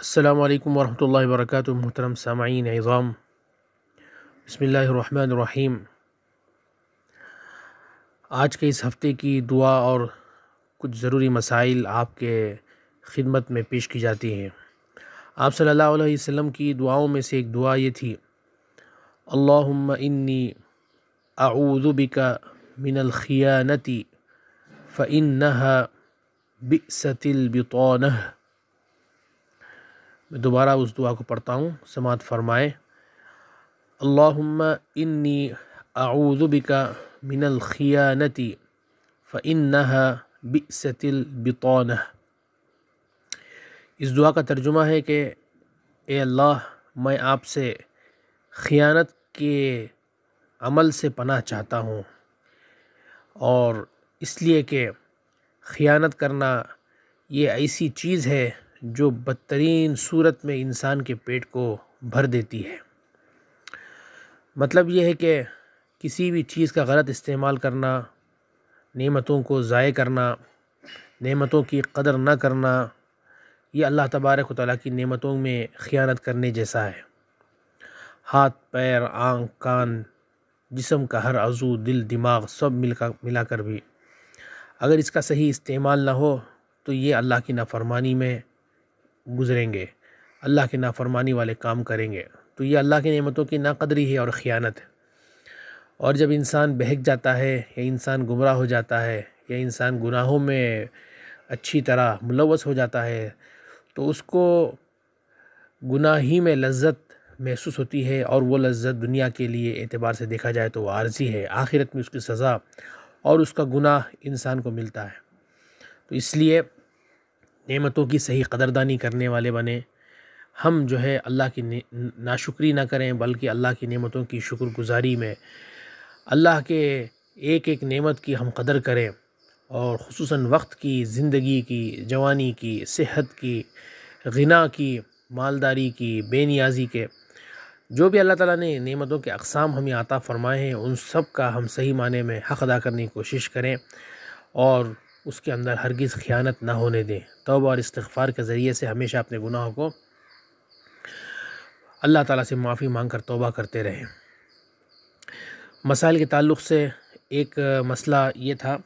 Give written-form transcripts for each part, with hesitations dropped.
السلام علیکم ورحمۃ اللہ وبرکاتہ۔ محترم سامعین عظام، بسم اللہ الرحمن الرحیم۔ آج کے اس ہفتے کی دعا اور کچھ ضروری مسائل آپ کے خدمت میں پیش کی جاتی ہیں۔ آپ صلی اللہ علیہ وسلم کی دعاؤں میں سے ایک دعا یہ تھی: اللہم انی اعوذ بک من الخیانۃ فإنہا بئست البطانہ۔ میں دوبارہ اس دعا کو پڑھتا ہوں، سماعت فرمائے۔ اللہم انی اعوذ بک من الخیانۃ فإنہا بئست البطانہ۔ اس دعا کا ترجمہ ہے کہ اے اللہ، میں آپ سے خیانت کے عمل سے پناہ چاہتا ہوں، اور اس لیے کہ خیانت کرنا یہ ایسی چیز ہے جو بدترین صورت میں انسان کے پیٹ کو بھر دیتی ہے۔ مطلب یہ ہے کہ کسی بھی چیز کا غلط استعمال کرنا، نعمتوں کو ضائع کرنا، نعمتوں کی قدر نہ کرنا، یہ اللہ تبارک و تعالیٰ کی نعمتوں میں خیانت کرنے جیسا ہے۔ ہاتھ، پیر، آنکھ، کان، جسم کا ہر عضو، دل، دماغ سب ملا کر بھی اگر اس کا صحیح استعمال نہ ہو تو یہ اللہ کی نافرمانی میں گزریں گے، اللہ کی نافرمانی والے کام کریں گے، تو یہ اللہ کی نعمتوں کی ناقدری ہے اور خیانت ہے۔ اور جب انسان بہک جاتا ہے یا انسان گمراہ ہو جاتا ہے یا انسان گناہوں میں اچھی طرح ملوث ہو جاتا ہے تو اس کو گناہ ہی میں لذت محسوس ہوتی ہے، اور وہ لذت دنیا کے لیے اعتبار سے دیکھا جائے تو وہ عارضی ہے، آخرت میں اس کی سزا اور اس کا گناہ انسان کو ملتا ہے۔ تو اس لیے نعمتوں کی صحیح قدردانی کرنے والے بنیں، ہم جو ہے اللہ کی ناشکری نہ کریں بلکہ اللہ کی نعمتوں کی شکر گزاری میں اللہ کے ایک ایک نعمت کی ہم قدر کریں، اور خصوصاً وقت کی، زندگی کی، جوانی کی، صحت کی، غنا کی، مالداری کی، بے نیازی کے، جو بھی اللہ تعالیٰ نے نعمتوں کے اقسام ہمیں عطا فرمائے ہیں ان سب کا ہم صحیح معنی میں حق ادا کرنے کی کوشش کریں، اور اس کے اندر ہرگز خیانت نہ ہونے دیں۔ توبہ اور استغفار کے ذریعے سے ہمیشہ اپنے گناہوں کو اللہ تعالیٰ سے معافی مانگ کر توبہ کرتے رہیں۔ مسائل کے تعلق سے ایک مسئلہ یہ تھا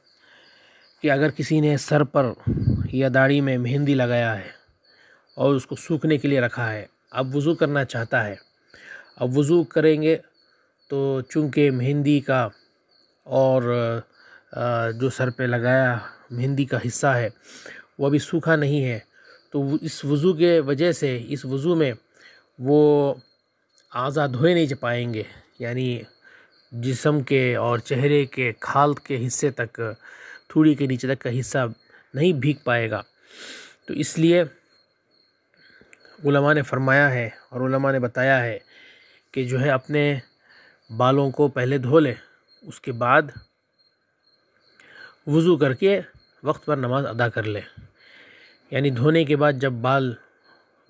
کہ اگر کسی نے سر پر یا داڑھی میں مہندی لگایا ہے اور اس کو سوکھنے کے لیے رکھا ہے، اب وضو کرنا چاہتا ہے، اب وضو کریں گے تو چونکہ مہندی کا اور جو سر پہ لگایا مہندی کا حصہ ہے وہ ابھی سوکھا نہیں ہے، تو اس وضو کے وجہ سے اس وضو میں وہ اعضاء دھوئے نہیں پائیں گے، یعنی جسم کے اور چہرے کے کھال کے حصے تک، تھوڑی کے نیچے تک کا حصہ نہیں بھیگ پائے گا۔ تو اس لیے علماء نے فرمایا ہے اور علماء نے بتایا ہے کہ جو ہے اپنے بالوں کو پہلے دھو لے، اس کے بعد وضو کر کے وقت پر نماز ادا کر لے، یعنی دھونے کے بعد جب بال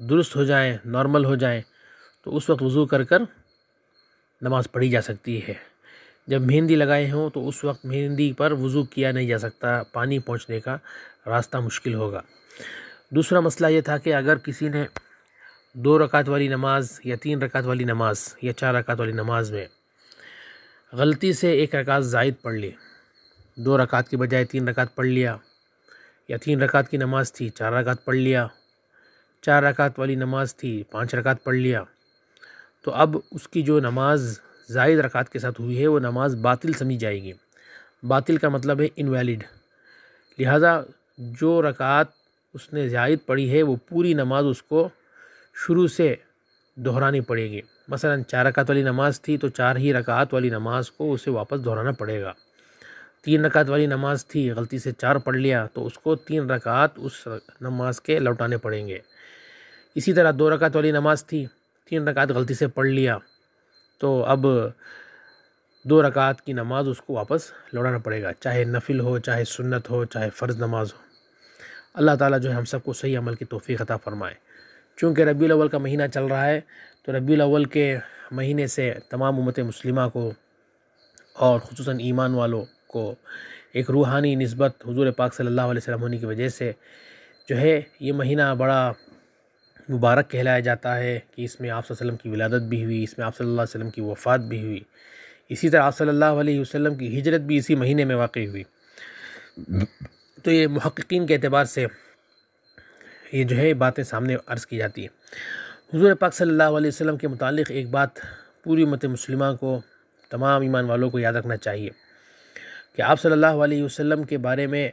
درست ہو جائیں، نارمل ہو جائیں، تو اس وقت وضو کر نماز پڑھی جا سکتی ہے۔ جب مہندی لگائے ہوں تو اس وقت مہندی پر وضو کیا نہیں جا سکتا، پانی پہنچنے کا راستہ مشکل ہوگا۔ دوسرا مسئلہ یہ تھا کہ اگر کسی نے 2 رکعت والی نماز یا 3 رکعت والی نماز یا 4 رکعت والی نماز میں غلطی سے 1 رکعت زائد پڑھ لی، 2 رکعت کی بجائے 3 رکعت پڑھ لیا، یا 3 رکعت کی نماز تھی 4 رکعت پڑھ لیا، 4 رکعت والی نماز تھی 5 رکعت پڑھ لیا، تو اب اس کی جو نماز زائد رکعت کے ساتھ ہوئی ہے وہ نماز باطل سمجھی جائے گی۔ باطل کا مطلب ہے انویلڈ، لہذا جو رکعت اس نے زائد پڑھی ہے وہ پوری نماز اس کو شروع سے دہرانی پڑے گی۔ مثلا 4 رکعت والی نماز تھی تو 4 ہی رکعت والی نماز کو اسے واپس دہرانا پڑے گا۔ 3 رکعت والی نماز تھی، غلطی سے 4 پڑھ لیا تو اس کو 3 رکعت اس نماز کے لوٹانے پڑیں گے۔ اسی طرح 2 رکعت والی نماز تھی، 3 رکعت غلطی سے پڑھ لیا تو اب 2 رکعت کی نماز اس کو واپس لوٹانا پڑے گا، چاہے نفل ہو، چاہے سنت ہو، چاہے فرض نماز ہو۔ اللہ تعالیٰ جو ہے ہم سب کو صحیح عمل کی توفیق عطا فرمائے۔ چونکہ ربیع الاول کا مہینہ چل رہا ہے تو ربیع الاول کے مہینے سے تمام امت مسلمہ کو اور خصوصاً ایمان والوں کو ایک روحانی نسبت حضور پاک صلی اللہ علیہ وسلم ہونے کی وجہ سے جو ہے یہ مہینہ بڑا مبارک کہلایا جاتا ہے کہ اس میں آپ صلی اللہ علیہ وسلم کی ولادت بھی ہوئی، اس میں آپ صلی اللہ علیہ وسلم کی وفات بھی ہوئی، اسی طرح آپ صلی اللہ علیہ وسلم کی ہجرت بھی اسی مہینے میں واقع ہوئی۔ تو یہ محققین کے اعتبار سے یہ جو ہے باتیں سامنے عرض کی جاتی ہیں۔ حضور پاک صلی اللہ علیہ وسلم کے متعلق ایک بات پوری امت مسلمہ کو، تمام ایمان والوں کو یاد رکھنا چاہیے کہ آپ صلی اللہ علیہ وسلم کے بارے میں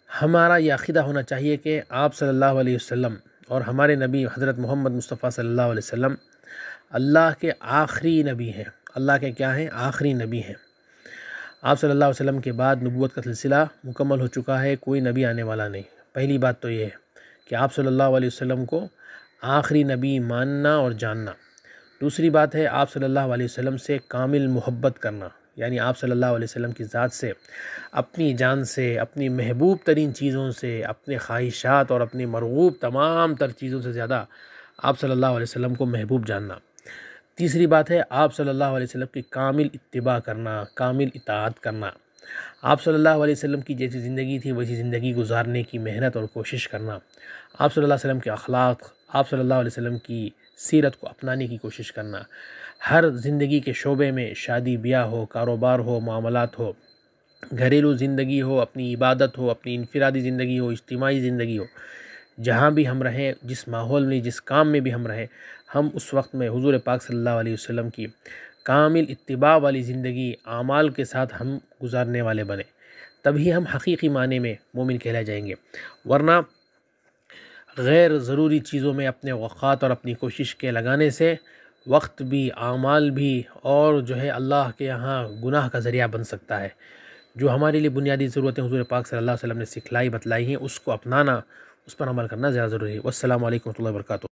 ہمارا یہ عقیدہ ہونا چاہیے کہ آپ صلی اللہ علیہ وسلم اور ہمارے نبی حضرت محمد مصطفیٰ صلی اللہ علیہ وسلم اللہ کے آخری نبی ہیں۔ اللہ کے کیا ہیں؟ آخری نبی ہیں۔ آپ صلی اللہ علیہ وسلم کے بعد نبوت کا سلسلہ مکمل ہو چکا ہے، کوئی نبی آنے والا نہیں۔ پہلی بات تو یہ ہے کہ آپ صلی اللہ علیہ وسلم کو آخری نبی ماننا اور جاننا۔ دوسری بات ہے آپ صلی اللہ علیہ وسلم سے کامل محبت کرنا، یعنی آپ صلی اللہ علیہ وسلم کی ذات سے، اپنی جان سے، اپنی محبوب ترین چیزوں سے، اپنے خواہشات اور اپنی مرغوب تمام تر چیزوں سے زیادہ آپ صلی اللہ علیہ وسلم کو محبوب جاننا۔ تیسری بات ہے آپ صلی اللہ علیہ وسلم کی کامل اتباع کرنا، کامل اطاعت کرنا۔ آپ صلی اللہ علیہ وسلم کی جیسی زندگی تھی ویسی زندگی گزارنے کی محنت اور کوشش کرنا۔ آپ صلی اللہ علیہ وسلم کے اخلاق، آپ صلی اللہ علیہ وسلم کی سیرت کو اپنانے کی کوشش کرنا۔ ہر زندگی کے شعبے میں، شادی بیاہ ہو، کاروبار ہو، معاملات ہو، گھریلو زندگی ہو، اپنی عبادت ہو، اپنی انفرادی زندگی ہو، اجتماعی زندگی ہو، جہاں بھی ہم رہیں، جس ماحول میں، جس کام میں بھی ہم رہیں، ہم اس وقت میں حضور پاک صلی اللہ علیہ وسلم کی کامل اتباع والی زندگی اعمال کے ساتھ ہم گزارنے والے بنیں، تبھی ہم حقیقی معنی میں مومن کہلائے جائیں گے۔ ورنہ غیر ضروری چیزوں میں اپنے اوقات اور اپنی کوشش کے لگانے سے وقت بھی، اعمال بھی، اور جو ہے اللہ کے یہاں گناہ کا ذریعہ بن سکتا ہے۔ جو ہمارے لیے بنیادی ضرورتیں حضور پاک صلی اللہ علیہ وسلم نے سکھلائی بتلائی ہیں، اس کو اپنانا، اس پر عمل کرنا زیادہ ضروری ہے۔ والسلام علیکم ورحمۃ اللہ وبرکاتہ۔